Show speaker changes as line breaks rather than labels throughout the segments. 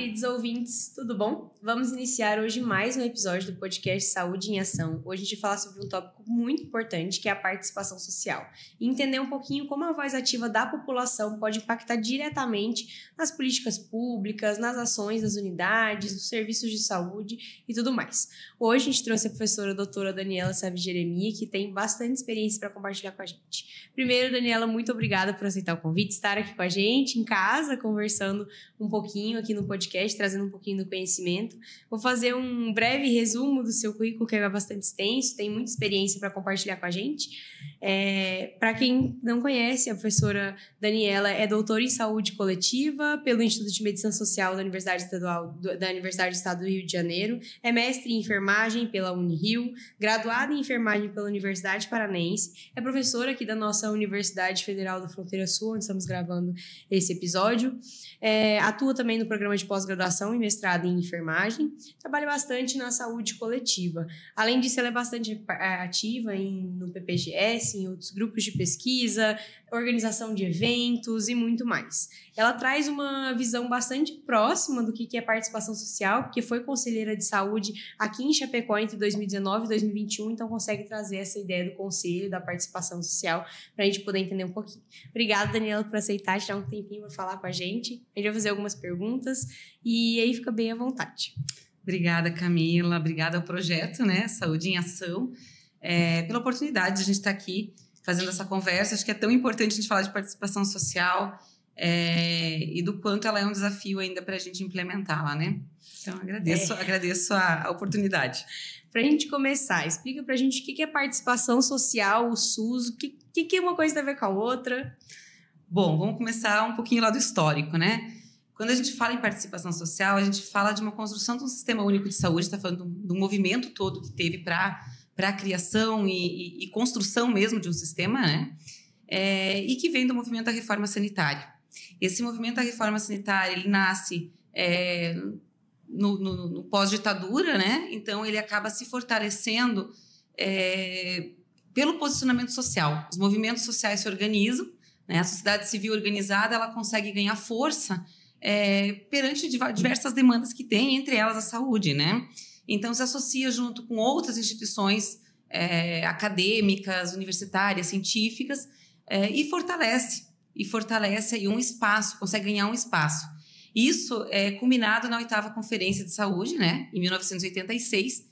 queridos ouvintes, tudo bom? Vamos iniciar hoje mais um episódio do podcast Saúde em Ação. Hoje a gente vai falar sobre um tópico muito importante, que é a participação social. E entender um pouquinho como a voz ativa da população pode impactar diretamente nas políticas públicas, nas ações das unidades, nos serviços de saúde e tudo mais. Hoje a gente trouxe a professora doutora Daniela Savi Jeremia, que tem bastante experiência para compartilhar com a gente. Primeiro, Daniela, muito obrigada por aceitar o convite, estar aqui com a gente, em casa, conversando um pouquinho aqui no podcast, trazendo um pouquinho do conhecimento. Vou fazer um breve resumo do seu currículo, que é bastante extenso, tem muita experiência para compartilhar com a gente. Para quem não conhece, a professora Daniela é doutora em saúde coletiva pelo Instituto de Medicina Social da Universidade do Estado do Rio de Janeiro, é mestre em enfermagem pela Unirio, graduada em enfermagem pela Universidade Paranaense, é professora aqui da nossa Universidade Federal da Fronteira Sul, onde estamos gravando esse episódio. Atua também no programa de pós-graduação e mestrado em enfermagem, trabalha bastante na saúde coletiva. Além disso, ela é bastante ativa no PPGS, em outros grupos de pesquisa, organização de eventos e muito mais. Ela traz uma visão bastante próxima do que é participação social, porque foi conselheira de saúde aqui em Chapecó entre 2019 e 2021, então consegue trazer essa ideia do conselho, da participação social, para a gente poder entender um pouquinho. Obrigada, Daniela, por aceitar, tirar um tempinho para falar com a gente. A gente vai fazer algumas perguntas e aí fica bem à vontade.
Obrigada, Camila. Obrigada ao projeto, né? Saúde em Ação, pela oportunidade de a gente estar aqui fazendo essa conversa. Acho que é tão importante a gente falar de participação social e do quanto ela é um desafio ainda para a gente implementá-la, né? Então, agradeço a oportunidade.
Para a gente começar, explica para a gente o que é participação social, o SUS, o que uma coisa tem a ver com a outra.
Bom, vamos começar um pouquinho lá do histórico, né? Quando a gente fala em participação social, a gente fala de uma construção de um sistema único de saúde, está falando do movimento todo que teve para a criação e construção mesmo de um sistema, né? E que vem do movimento da reforma sanitária. Esse movimento da reforma sanitária, ele nasce no pós-ditadura, né? Então, ele acaba se fortalecendo pelo posicionamento social. Os movimentos sociais se organizam, né? A sociedade civil organizada, ela consegue ganhar força perante diversas demandas que tem, entre elas a saúde, né? Então, se associa junto com outras instituições acadêmicas, universitárias, científicas, e fortalece aí um espaço, consegue ganhar um espaço. Isso é culminado na 8ª Conferência de Saúde, né, em 1986,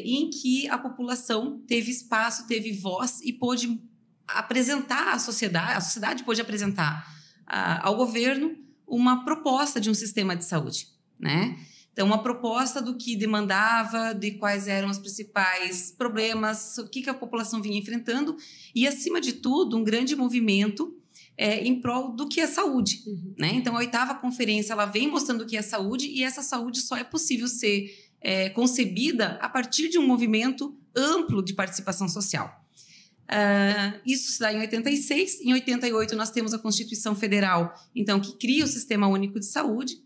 em que a população teve espaço, teve voz e pôde apresentar à sociedade, a sociedade pôde apresentar ao governo uma proposta de um sistema de saúde, né? Então, uma proposta do que demandava, de quais eram os principais problemas, o que a população vinha enfrentando e, acima de tudo, um grande movimento em prol do que é saúde, né? Então, a 8ª Conferência, ela vem mostrando o que é saúde e essa saúde só é possível ser concebida a partir de um movimento amplo de participação social. Isso se dá em 86. Em 88, nós temos a Constituição Federal, então, que cria o Sistema Único de Saúde.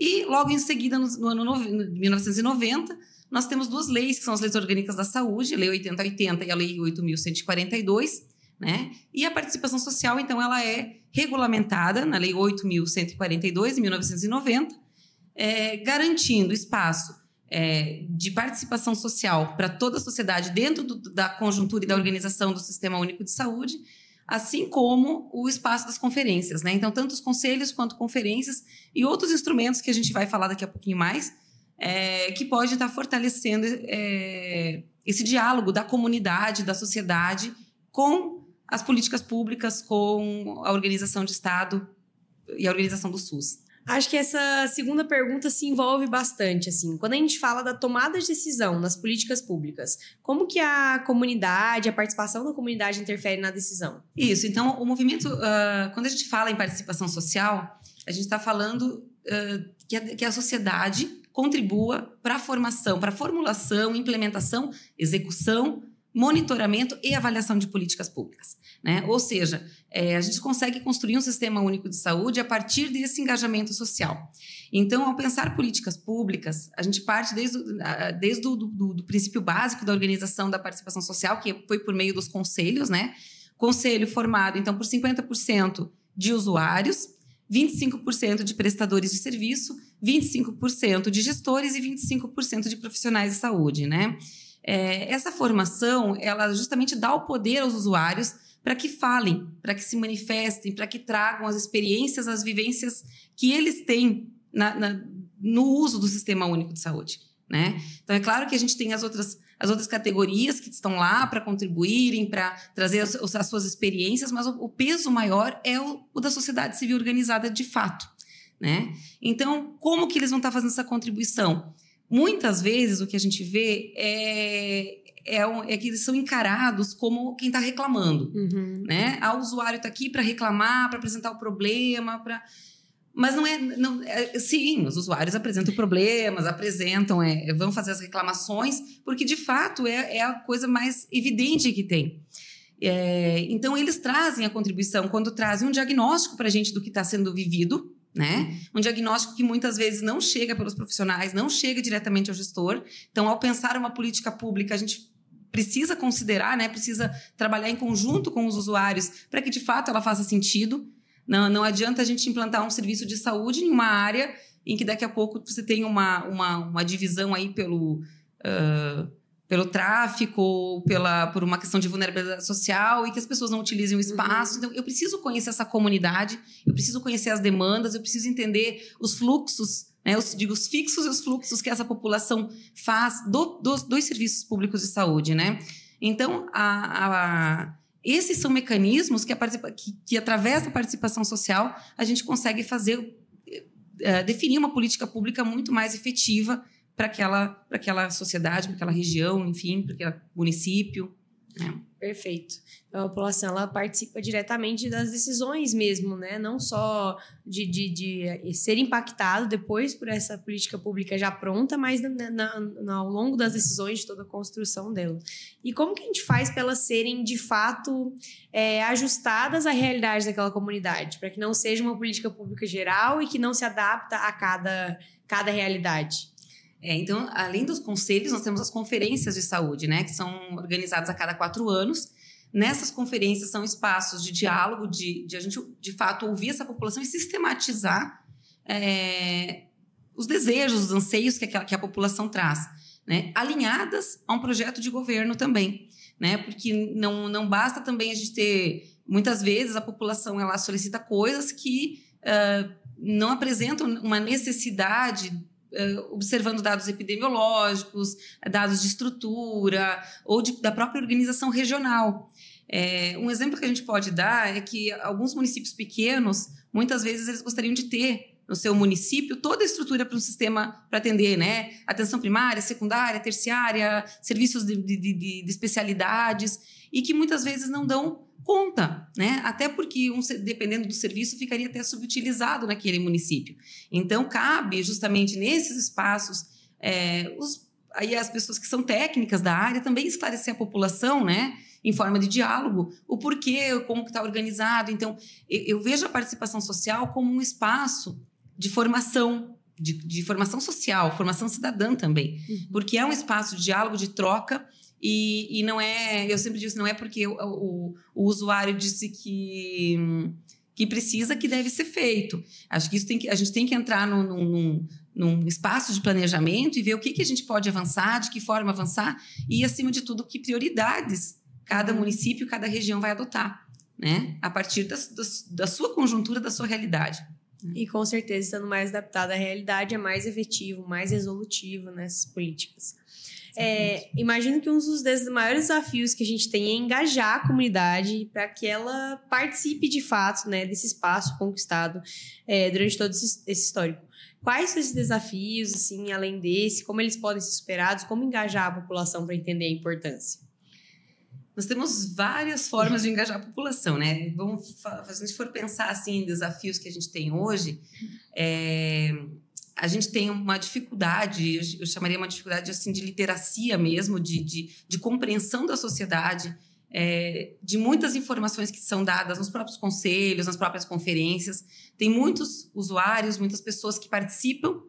E, logo em seguida, no ano 1990, nós temos 2 leis, que são as Leis Orgânicas da Saúde, a Lei 8080 e a Lei 8.142, né? E a participação social, então, ela é regulamentada na Lei 8.142, de 1990, garantindo espaço de participação social para toda a sociedade dentro da conjuntura e da organização do Sistema Único de Saúde, assim como o espaço das conferências, né? Então, tanto os conselhos quanto conferências e outros instrumentos que a gente vai falar daqui a pouquinho mais, que pode estar fortalecendo esse diálogo da comunidade, da sociedade, com as políticas públicas, com a organização de Estado e a organização do SUS.
Acho que essa segunda pergunta se envolve bastante, assim. Quando a gente fala da tomada de decisão nas políticas públicas, como que a comunidade, a participação da comunidade interfere na decisão?
Isso, então o movimento, quando a gente fala em participação social, a gente está falando que a sociedade contribua para a formação, para a formulação, implementação, execução, monitoramento e avaliação de políticas públicas, né? Ou seja, a gente consegue construir um sistema único de saúde a partir desse engajamento social. Então, ao pensar políticas públicas, a gente parte desde o princípio básico da organização da participação social, que foi por meio dos conselhos, né? Conselho formado, então, por 50% de usuários, 25% de prestadores de serviço, 25% de gestores e 25% de profissionais de saúde, né? Essa formação, ela justamente dá o poder aos usuários para que falem, para que se manifestem, para que tragam as experiências, as vivências que eles têm no uso do Sistema Único de Saúde, né? Então, é claro que a gente tem as outras categorias que estão lá para contribuírem, para trazer as suas experiências, mas o peso maior é o da sociedade civil organizada de fato, né? Então, como que eles vão estar fazendo essa contribuição? Muitas vezes o que a gente vê é que eles são encarados como quem está reclamando, né? O usuário está aqui para reclamar, para apresentar o problema, mas sim, os usuários apresentam problemas, vão fazer as reclamações, porque de fato é a coisa mais evidente que tem. Então, eles trazem a contribuição quando trazem um diagnóstico para a gente do que está sendo vivido, né? Um diagnóstico que muitas vezes não chega pelos profissionais, não chega diretamente ao gestor. Então, ao pensar uma política pública, a gente precisa considerar, né? Precisa trabalhar em conjunto com os usuários para que de fato ela faça sentido. Não adianta a gente implantar um serviço de saúde em uma área em que daqui a pouco você tem uma divisão aí pelo tráfico ou por uma questão de vulnerabilidade social e que as pessoas não utilizem o espaço. Então, eu preciso conhecer essa comunidade, eu preciso conhecer as demandas, eu preciso entender os fluxos, né, os fixos e os fluxos que essa população faz dos serviços públicos de saúde, né? Então, esses são mecanismos que através da participação social, a gente consegue definir uma política pública muito mais efetiva para aquela sociedade, para aquela região, enfim, para aquele município, né?
Perfeito. Então, a população ela participa diretamente das decisões mesmo, né? Não só de ser impactado depois por essa política pública já pronta, mas ao longo das decisões de toda a construção dela. E como que a gente faz para elas serem, de fato, ajustadas à realidade daquela comunidade? Para que não seja uma política pública geral e que não se adapta a cada realidade?
Então, além dos conselhos, nós temos as conferências de saúde, né, que são organizadas a cada 4 anos. Nessas conferências são espaços de diálogo, de a gente, de fato, ouvir essa população e sistematizar os desejos, os anseios que a população traz, né, alinhadas a um projeto de governo também, né, porque não basta também a gente ter... Muitas vezes a população ela solicita coisas que não apresentam uma necessidade... observando dados epidemiológicos, dados de estrutura ou da própria organização regional. Um exemplo que a gente pode dar é que alguns municípios pequenos, muitas vezes eles gostariam de ter no seu município toda a estrutura para um sistema para atender, né? Atenção primária, secundária, terciária, serviços de especialidades, e que muitas vezes não dão conta, né? Até porque, dependendo do serviço, ficaria até subutilizado naquele município. Então, cabe justamente nesses espaços, aí as pessoas que são técnicas da área também esclarecer a população, né? Em forma de diálogo, o porquê, como que está organizado. Então, eu vejo a participação social como um espaço de formação, de formação social, formação cidadã também, porque é um espaço de diálogo, de troca. E não eu sempre digo, não é porque o usuário disse que precisa que deve ser feito. Acho que a gente tem que entrar num espaço de planejamento e ver o que a gente pode avançar, de que forma avançar e, acima de tudo, que prioridades cada município, cada região vai adotar, né? A partir da sua conjuntura, da sua realidade.
E, com certeza, estando mais adaptado à realidade, é mais efetivo, mais resolutivo nessas políticas. Imagino que um dos maiores desafios que a gente tem é engajar a comunidade para que ela participe de fato, né, desse espaço conquistado durante todo esse histórico. Quais são esses desafios, assim, além desse? Como eles podem ser superados? Como engajar a população para entender a importância?
Nós temos várias formas de engajar a população, né? Se a gente for pensar assim, em desafios que a gente tem hoje, a gente tem uma dificuldade, eu chamaria uma dificuldade assim, de literacia mesmo, de compreensão da sociedade, de muitas informações que são dadas nos próprios conselhos, nas próprias conferências. Tem muitos usuários, muitas pessoas que participam,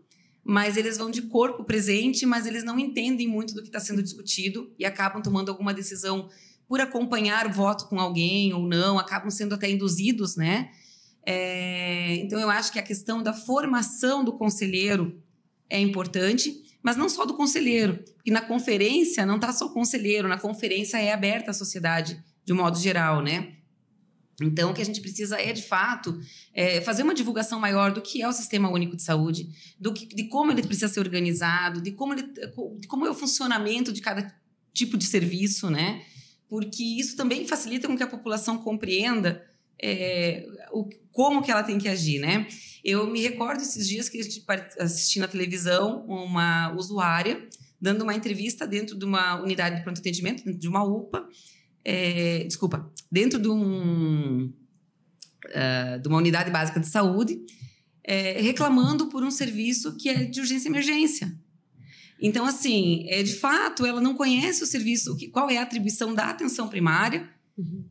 mas eles vão de corpo presente, mas eles não entendem muito do que está sendo discutido e acabam tomando alguma decisão por acompanhar o voto com alguém ou não, acabam sendo até induzidos, né? Então, eu acho que a questão da formação do conselheiro é importante, mas não só do conselheiro, porque na conferência não está só o conselheiro, na conferência é aberta à sociedade, de um modo geral, né? Então, o que a gente precisa é, de fato, fazer uma divulgação maior do que é o Sistema Único de Saúde, de como ele precisa ser organizado, de como é o funcionamento de cada tipo de serviço, né? Porque isso também facilita com que a população compreenda como que ela tem que agir, né? Eu me recordo esses dias que a gente assisti na televisão uma usuária dando uma entrevista dentro de uma unidade de pronto atendimento, dentro de uma UPA, dentro de uma unidade básica de saúde, reclamando por um serviço que é de urgência e emergência. Então, assim, de fato, ela não conhece o serviço, qual é a atribuição da atenção primária,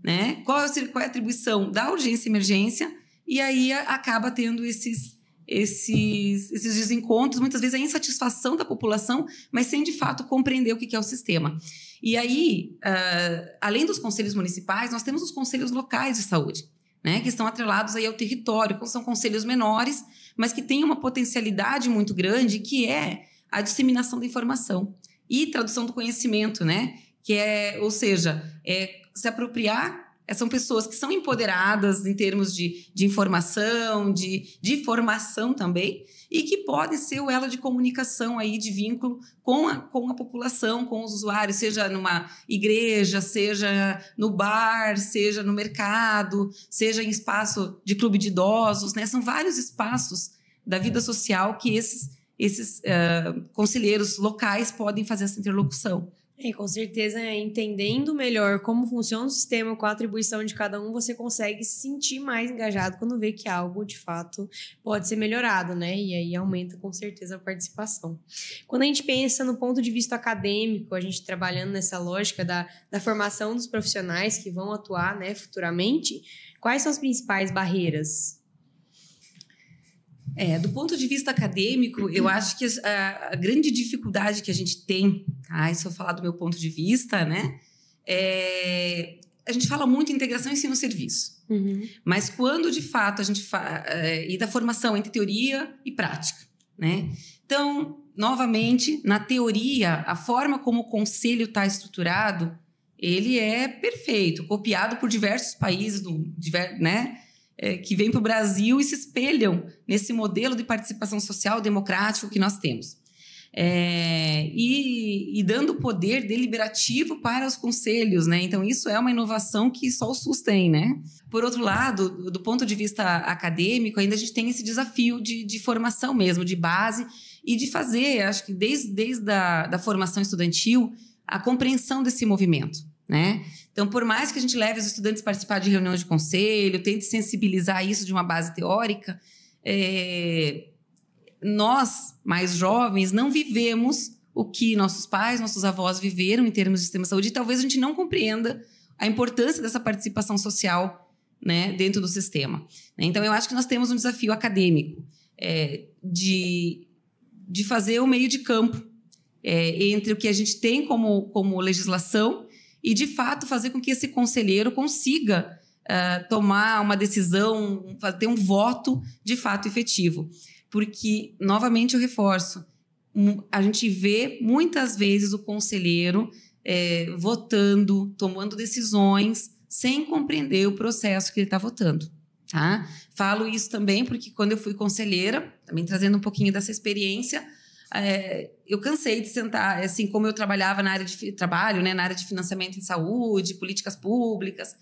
né? Qual é a atribuição da urgência e emergência, e aí acaba tendo esses desencontros, muitas vezes a insatisfação da população, mas sem, de fato, compreender o que é o sistema. E aí, além dos conselhos municipais, nós temos os conselhos locais de saúde, né, que estão atrelados aí ao território, são conselhos menores, mas que têm uma potencialidade muito grande, que é a disseminação da informação e tradução do conhecimento, né? Ou seja, se apropriar. São pessoas que são empoderadas em termos de informação, de formação também, e que podem ser o elo de comunicação aí, de vínculo com a população, com os usuários, seja numa igreja, seja no bar, seja no mercado, seja em espaço de clube de idosos, né? São vários espaços da vida social que esses conselheiros locais podem fazer essa interlocução.
Com certeza, entendendo melhor como funciona o sistema, com a atribuição de cada um, você consegue se sentir mais engajado quando vê que algo, de fato, pode ser melhorado, né? E aí aumenta, com certeza, a participação. Quando a gente pensa no ponto de vista acadêmico, a gente trabalhando nessa lógica da formação dos profissionais que vão atuar, né, futuramente, quais são as principais barreiras?
Do ponto de vista acadêmico, eu acho que a grande dificuldade que a gente tem, se eu falar do meu ponto de vista, né, a gente fala muito em integração ensino-serviço, mas quando de fato a gente e da formação entre teoria e prática, né? Então, novamente, na teoria, a forma como o conselho está estruturado, ele é perfeito, copiado por diversos países, né? Que vêm para o Brasil e se espelham nesse modelo de participação social democrático que nós temos. E dando poder deliberativo para os conselhos, né? Então, isso é uma inovação que só o SUS tem, né? Por outro lado, do ponto de vista acadêmico, ainda a gente tem esse desafio de formação mesmo, de base, e de fazer, acho que desde a formação estudantil, a compreensão desse movimento, né? Então, por mais que a gente leve os estudantes a participar de reuniões de conselho, tente sensibilizar isso de uma base teórica, nós, mais jovens, não vivemos o que nossos pais, nossos avós viveram em termos de sistema de saúde, e talvez a gente não compreenda a importância dessa participação social, né, dentro do sistema. Então, eu acho que nós temos um desafio acadêmico de fazer o meio de campo entre o que a gente tem como legislação e, de fato, fazer com que esse conselheiro consiga tomar uma decisão, ter um voto de fato efetivo. Porque, novamente, eu reforço, a gente vê muitas vezes o conselheiro votando, tomando decisões, sem compreender o processo que ele está votando. Tá? Falo isso também porque, quando eu fui conselheira, também trazendo um pouquinho dessa experiência, eu cansei de sentar, assim como eu trabalhava na área de trabalho, né, na área de financiamento em saúde, políticas públicas,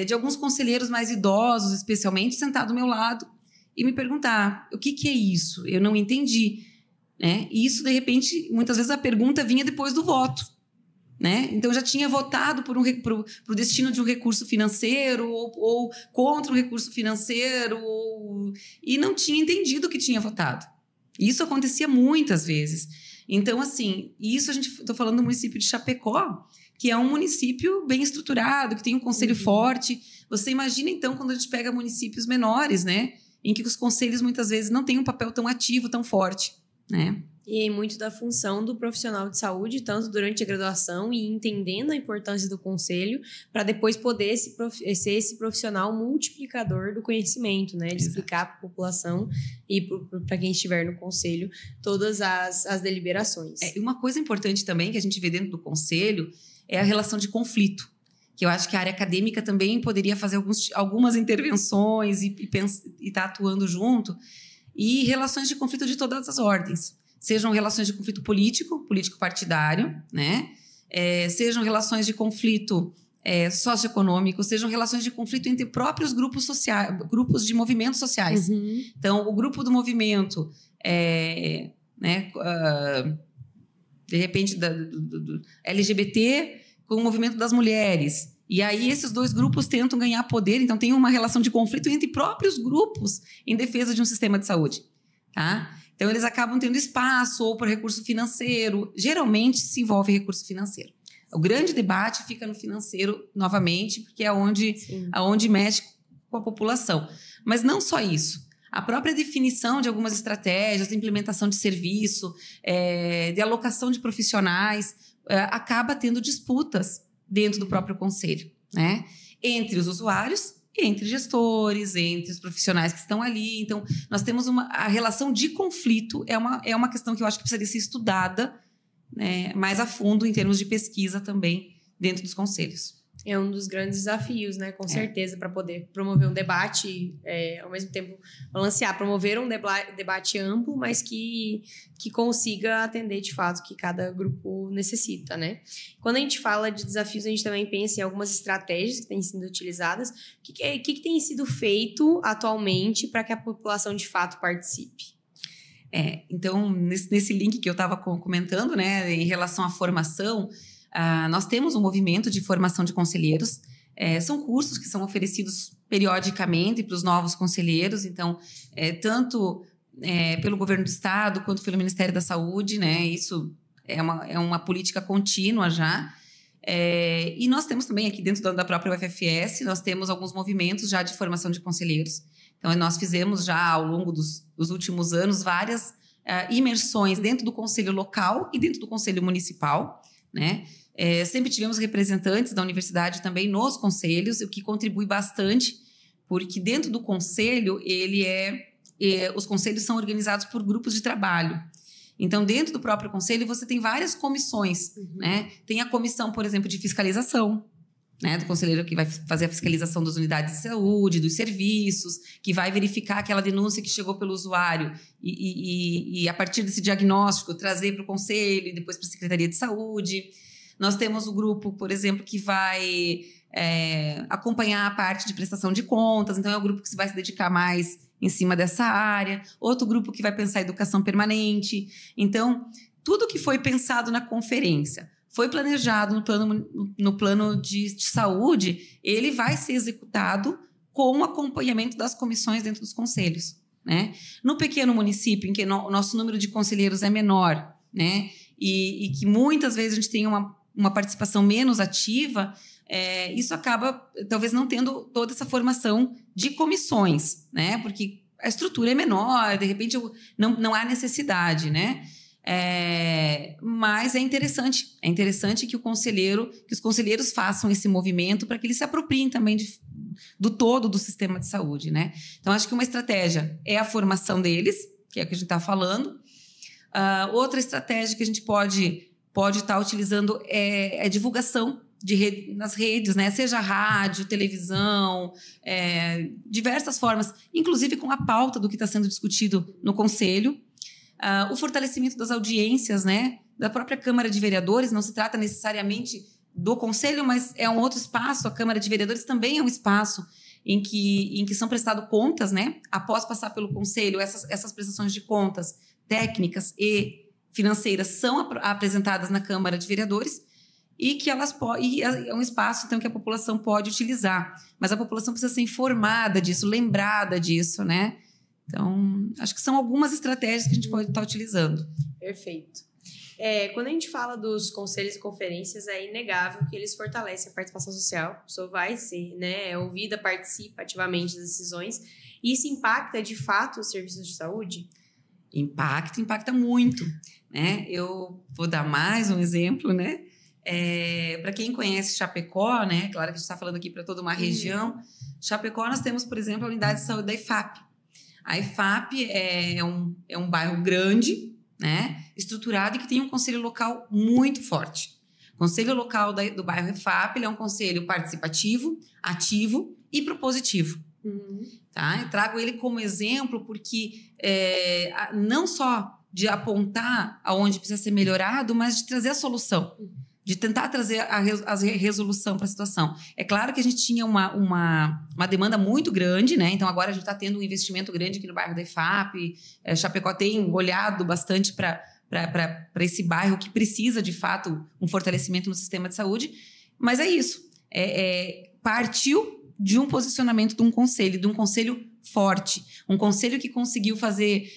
de alguns conselheiros mais idosos, especialmente, sentar do meu lado e me perguntar, o que é isso? Eu não entendi. Né? E isso, de repente, muitas vezes a pergunta vinha depois do voto. Né? Então, eu já tinha votado por o destino de um recurso financeiro ou contra um recurso financeiro e não tinha entendido o que tinha votado. Isso acontecia muitas vezes. Então, assim, isso estou falando do município de Chapecó, que é um município bem estruturado, que tem um conselho forte. Você imagina, então, quando a gente pega municípios menores, né, em que os conselhos muitas vezes não têm um papel tão ativo, tão forte, né?
E aí muito da função do profissional de saúde, tanto durante a graduação e entendendo a importância do conselho, para depois poder ser esse profissional multiplicador do conhecimento, né? De explicar para a população e para quem estiver no conselho todas as deliberações.
E uma coisa importante também que a gente vê dentro do conselho é a relação de conflito, que eu acho que a área acadêmica também poderia fazer algumas intervenções e estar atuando junto, e relações de conflito de todas as ordens. Sejam relações de conflito político-partidário, né? Sejam relações de conflito socioeconômico, sejam relações de conflito entre próprios grupos sociais, grupos de movimentos sociais.
Uhum.
Então, o grupo do movimento, de repente, do LGBT com o movimento das mulheres. E aí, esses dois grupos tentam ganhar poder, então tem uma relação de conflito entre próprios grupos em defesa de um sistema de saúde, tá? Então, eles acabam tendo espaço ou por recurso financeiro. Geralmente, se envolve recurso financeiro. O grande debate fica no financeiro, novamente, porque é onde mexe com a população. Mas não só isso. A própria definição de algumas estratégias, de implementação de serviço, de alocação de profissionais, acaba tendo disputas dentro do próprio conselho, né? Entre os usuários, entre gestores, entre os profissionais que estão ali. Então, nós temos a relação de conflito, é uma questão que eu acho que precisaria ser estudada, né, mais a fundo em termos de pesquisa também dentro dos conselhos.
É um dos grandes desafios, né? Com certeza, para poder promover um debate, ao mesmo tempo balancear, promover um debate amplo, mas que consiga atender de fato o que cada grupo necessita, né? Quando a gente fala de desafios, a gente também pensa em algumas estratégias que têm sido utilizadas. O que tem sido feito atualmente para que a população de fato participe?
Então, nesse link que eu estava comentando, né, em relação à formação, nós temos um movimento de formação de conselheiros. São cursos que são oferecidos periodicamente para os novos conselheiros. Então, tanto pelo governo do estado quanto pelo Ministério da Saúde, né? Isso é uma política contínua já. E nós temos também aqui dentro da própria UFFS, nós temos alguns movimentos já de formação de conselheiros. Então, nós fizemos já ao longo dos últimos anos várias imersões dentro do conselho local e dentro do conselho municipal, né? Sempre tivemos representantes da universidade também nos conselhos, o que contribui bastante, porque dentro do conselho, os conselhos são organizados por grupos de trabalho. Então, dentro do próprio conselho, você tem várias comissões, né? Tem a comissão, por exemplo, de fiscalização, né? Do conselheiro que vai fazer a fiscalização das unidades de saúde, dos serviços, que vai verificar aquela denúncia que chegou pelo usuário e a partir desse diagnóstico, trazer para o conselho e depois para a Secretaria de Saúde. Nós temos o grupo, por exemplo, que vai acompanhar a parte de prestação de contas. Então, é o grupo que vai se dedicar mais em cima dessa área. Outro grupo que vai pensar educação permanente. Então, tudo que foi pensado na conferência, foi planejado no plano de saúde, ele vai ser executado com o acompanhamento das comissões dentro dos conselhos, né? No pequeno município, em que o nosso número de conselheiros é menor, né? E que muitas vezes a gente tem uma participação menos ativa, isso acaba talvez não tendo toda essa formação de comissões, né? Porque a estrutura é menor, de repente não há necessidade, né? Mas é interessante que os conselheiros façam esse movimento para que eles se apropriem também do todo do sistema de saúde, né? Então, acho que uma estratégia é a formação deles, que é o que a gente está falando. Outra estratégia que a gente pode estar utilizando é a divulgação nas redes, né? Seja rádio, televisão, diversas formas, inclusive com a pauta do que está sendo discutido no Conselho. O fortalecimento das audiências, né? Da própria Câmara de Vereadores, não se trata necessariamente do Conselho, mas é um outro espaço. A Câmara de Vereadores também é um espaço em que são prestadas contas, né? Após passar pelo Conselho, essas prestações de contas técnicas e financeiras são apresentadas na Câmara de Vereadores e que é um espaço então que a população pode utilizar, mas a população precisa ser informada disso, lembrada disso, né? Então, acho que são algumas estratégias que a gente pode estar utilizando.
Perfeito. Quando a gente fala dos conselhos e conferências, é inegável que eles fortalecem a participação social. A pessoa vai ser, né, ouvida, participa ativamente das decisões. E isso impacta, de fato, os serviços de saúde?
Impacta muito. né? Eu vou dar mais um exemplo, né? Para quem conhece Chapecó, né? Claro que a gente está falando aqui para toda uma região. Chapecó, nós temos, por exemplo, a unidade de saúde da IFAP. A IFAP é um bairro grande, né? Estruturado e que tem um conselho local muito forte. O conselho local do bairro IFAP, ele é um conselho participativo, ativo e propositivo. Tá? Eu trago ele como exemplo porque não só de apontar aonde precisa ser melhorado, mas de trazer a solução, de tentar trazer a resolução para a situação. É claro que a gente tinha uma demanda muito grande, né? Então agora a gente está tendo um investimento grande aqui no bairro da IFAP, Chapecó tem olhado bastante para esse bairro que precisa, de fato, um fortalecimento no sistema de saúde, mas é isso, partiu de um posicionamento de um conselho forte, um conselho que conseguiu fazer,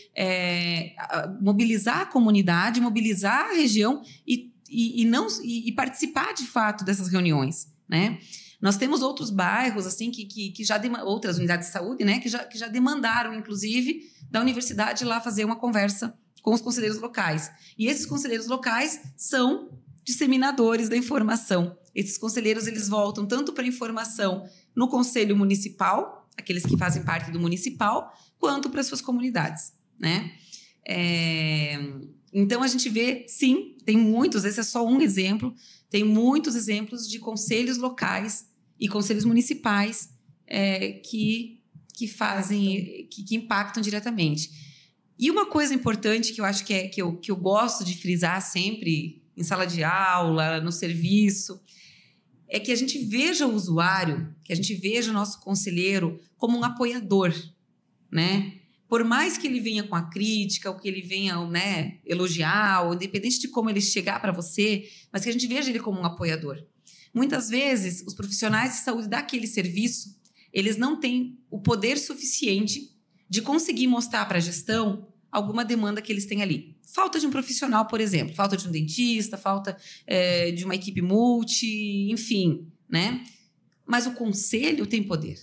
mobilizar a comunidade, mobilizar a região e participar, de fato, dessas reuniões, né? Nós temos outros bairros, assim, que já outras unidades de saúde, né, que já demandaram, inclusive, da universidade lá fazer uma conversa com os conselheiros locais. E esses conselheiros locais são disseminadores da informação. Esses conselheiros, eles voltam tanto para a informação no conselho municipal, aqueles que fazem parte do municipal, quanto para as suas comunidades, né? Então, a gente vê, sim, tem muitos, esse é só um exemplo, tem muitos exemplos de conselhos locais e conselhos municipais que fazem, que impactam diretamente. E uma coisa importante que eu acho que eu gosto de frisar sempre em sala de aula, no serviço, é que a gente veja o usuário, que a gente veja o nosso conselheiro como um apoiador, né? Por mais que ele venha com a crítica, ou que ele venha, né, elogiar, ou independente de como ele chegar para você, mas que a gente veja ele como um apoiador. Muitas vezes, os profissionais de saúde daquele serviço, eles não têm o poder suficiente de conseguir mostrar para a gestão alguma demanda que eles têm ali. Falta de um profissional, por exemplo, falta de um dentista, falta de uma equipe multi, enfim, né? Mas o conselho tem poder.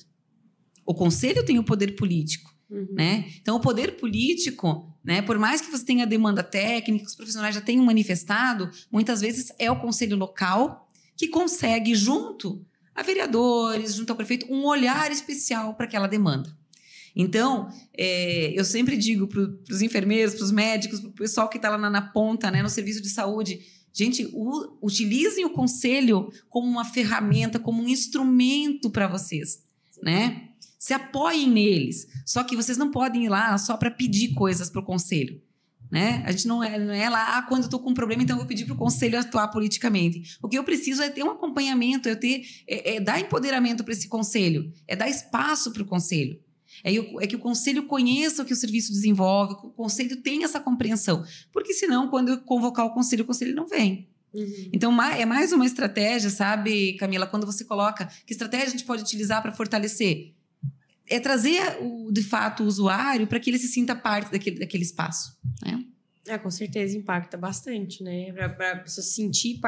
O conselho tem o poder político, né? Então, o poder político, né, por mais que você tenha demanda técnica, os profissionais já tenham manifestado, muitas vezes é o conselho local que consegue, junto a vereadores, junto ao prefeito, um olhar especial para aquela demanda. Então, eu sempre digo para os enfermeiros, para os médicos, para o pessoal que está lá na ponta, né, no serviço de saúde, gente, utilizem o conselho como uma ferramenta, como um instrumento para vocês, né? Se apoiem neles. Só que vocês não podem ir lá só para pedir coisas para o conselho, né? A gente não é lá, quando eu estou com um problema, então eu vou pedir para o conselho atuar politicamente. O que eu preciso é ter um acompanhamento, dar empoderamento para esse conselho, dar espaço para o conselho. Que o conselho conheça o que o serviço desenvolve, que o conselho tenha essa compreensão. Porque senão, quando eu convocar o conselho não vem. Então, é mais uma estratégia, sabe, Camila? Quando você coloca que estratégia a gente pode utilizar para fortalecer? É trazer, de fato, o usuário para que ele se sinta parte daquele espaço, né?
Com certeza impacta bastante, né? Para a pessoa se sentir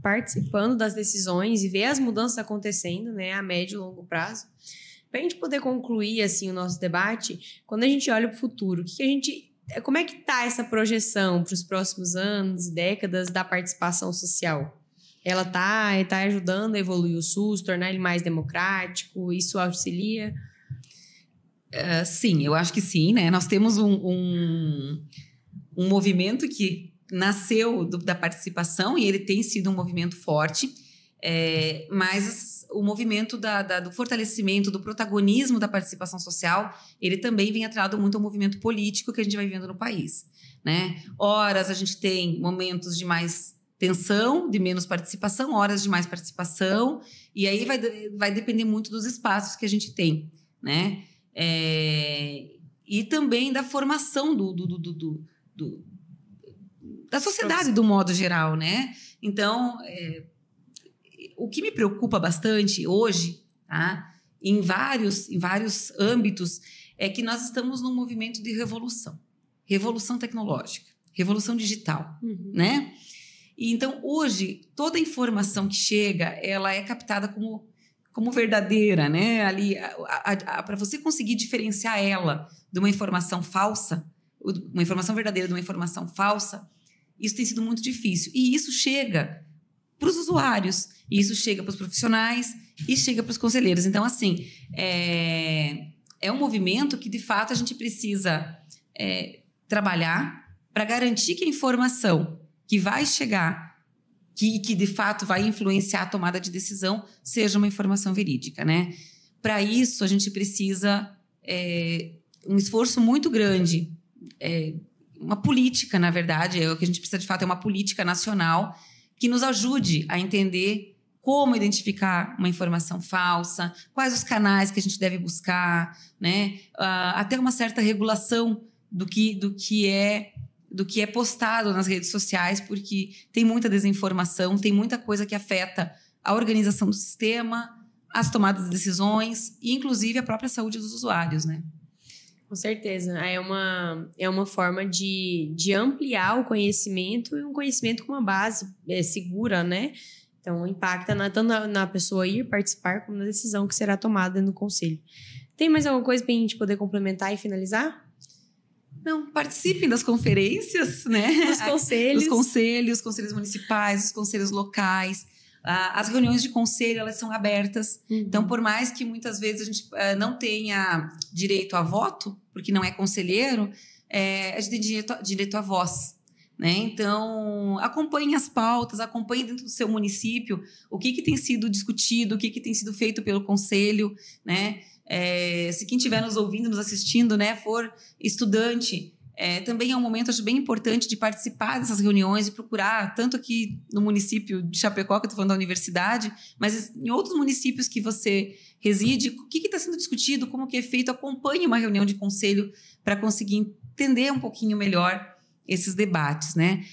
participando das decisões e ver as mudanças acontecendo, né, a médio e longo prazo. Para a gente poder concluir assim, o nosso debate, quando a gente olha para o futuro, como é que está essa projeção para os próximos anos, décadas da participação social? Ela está ajudando a evoluir o SUS, tornar ele mais democrático? Isso auxilia?
Sim, eu acho que sim, né? Nós temos um movimento que nasceu da participação e ele tem sido um movimento forte, mas o movimento do fortalecimento, do protagonismo da participação social, ele também vem atrelado muito ao movimento político que a gente vai vivendo no país, né? Horas a gente tem momentos de mais tensão, de menos participação, horas de mais participação, e aí vai depender muito dos espaços que a gente tem, né? E também da formação da sociedade, do modo geral, né? Então, o que me preocupa bastante hoje, tá, em vários âmbitos, é que nós estamos num movimento de revolução tecnológica, revolução digital, né? E então, hoje, toda a informação que chega, ela é captada como verdadeira, né? Ali, para você conseguir diferenciar ela de uma informação falsa, uma informação verdadeira de uma informação falsa, isso tem sido muito difícil. E isso chega para os usuários, isso chega para os profissionais e chega para os conselheiros. Então, assim, é um movimento que, de fato, a gente precisa trabalhar para garantir que a informação que vai chegar, que de fato vai influenciar a tomada de decisão, seja uma informação verídica, né? Para isso, a gente precisa um esforço muito grande, uma política, na verdade, o que a gente precisa, de fato, é uma política nacional que nos ajude a entender como identificar uma informação falsa, quais os canais que a gente deve buscar, né? Até uma certa regulação do que é postado nas redes sociais, porque tem muita desinformação, tem muita coisa que afeta a organização do sistema, as tomadas de decisões e, inclusive, a própria saúde dos usuários, né?
Com certeza. É uma forma de ampliar o conhecimento e um conhecimento com uma base segura, né? Então, impacta tanto na pessoa ir participar como na decisão que será tomada no conselho. Tem mais alguma coisa para a gente poder complementar e finalizar?
Não, participem das conferências, né?
Os conselhos.
Os conselhos municipais, os conselhos locais. As reuniões de conselho, elas são abertas. Uhum. Então, por mais que muitas vezes a gente não tenha direito a voto, porque não é conselheiro, a gente tem direito a voz. Né? Então, acompanhe as pautas, acompanhe dentro do seu município o que tem sido discutido, o que tem sido feito pelo conselho, né? Se quem estiver nos ouvindo, nos assistindo, né, for estudante, também é um momento, acho, bem importante de participar dessas reuniões e procurar, tanto aqui no município de Chapecó, que eu estou falando da universidade, mas em outros municípios que você reside, o que está sendo discutido, como que é feito, acompanhe uma reunião de conselho para conseguir entender um pouquinho melhor esses debates, né?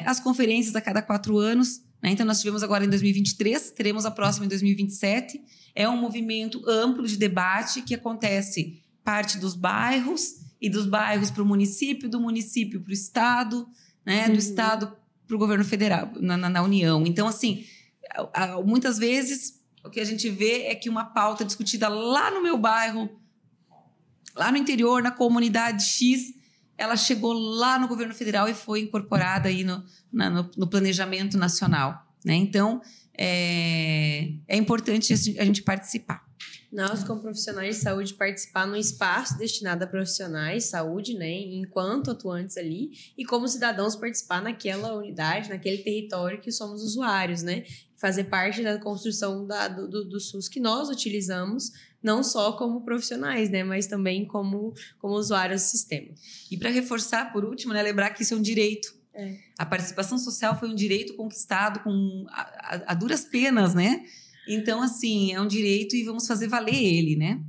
As conferências a cada 4 anos, né? Então, nós tivemos agora em 2023, teremos a próxima em 2027. É um movimento amplo de debate que acontece parte dos bairros e dos bairros para o município, do município para o estado, né? Do estado para o governo federal, na União. Então, assim, muitas vezes o que a gente vê é que uma pauta discutida lá no meu bairro, lá no interior, na comunidade X, ela chegou lá no governo federal e foi incorporada aí no planejamento nacional, né? Então, é importante a gente participar.
Nós, como profissionais de saúde, participar num espaço destinado a profissionais de saúde, né, enquanto atuantes ali, e como cidadãos participar naquela unidade, naquele território que somos usuários, né? Fazer parte da construção do SUS que nós utilizamos, não só como profissionais, né, mas também como usuários do sistema.
E para reforçar, por último, né, lembrar que isso é um direito. A participação social foi um direito conquistado a duras penas, né? Então, assim, é um direito e vamos fazer valer ele, né?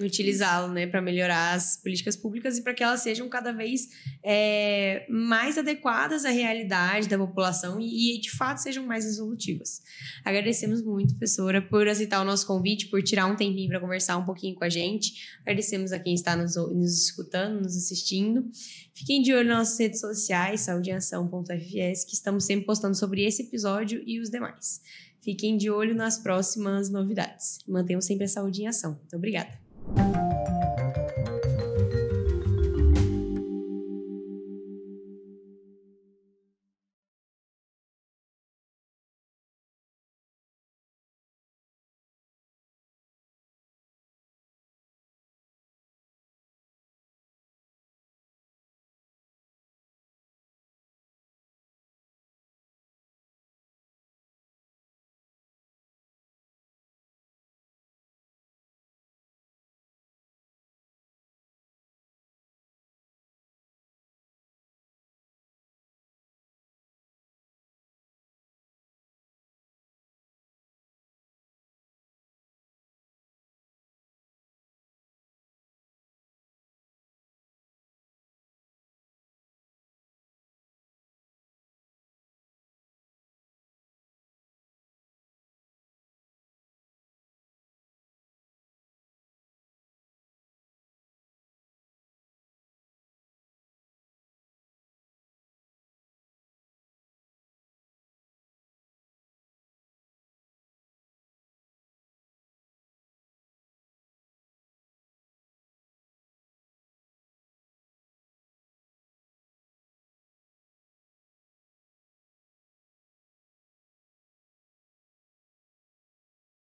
Utilizá-lo, né, para melhorar as políticas públicas e para que elas sejam cada vez mais adequadas à realidade da população e, de fato, sejam mais resolutivas. Agradecemos muito, professora, por aceitar o nosso convite, por tirar um tempinho para conversar um pouquinho com a gente. Agradecemos a quem está nos escutando, nos assistindo. Fiquem de olho nas nossas redes sociais, saudeemação.fs, que estamos sempre postando sobre esse episódio e os demais. Fiquem de olho nas próximas novidades. Mantenham sempre a saúde em ação. Muito obrigada.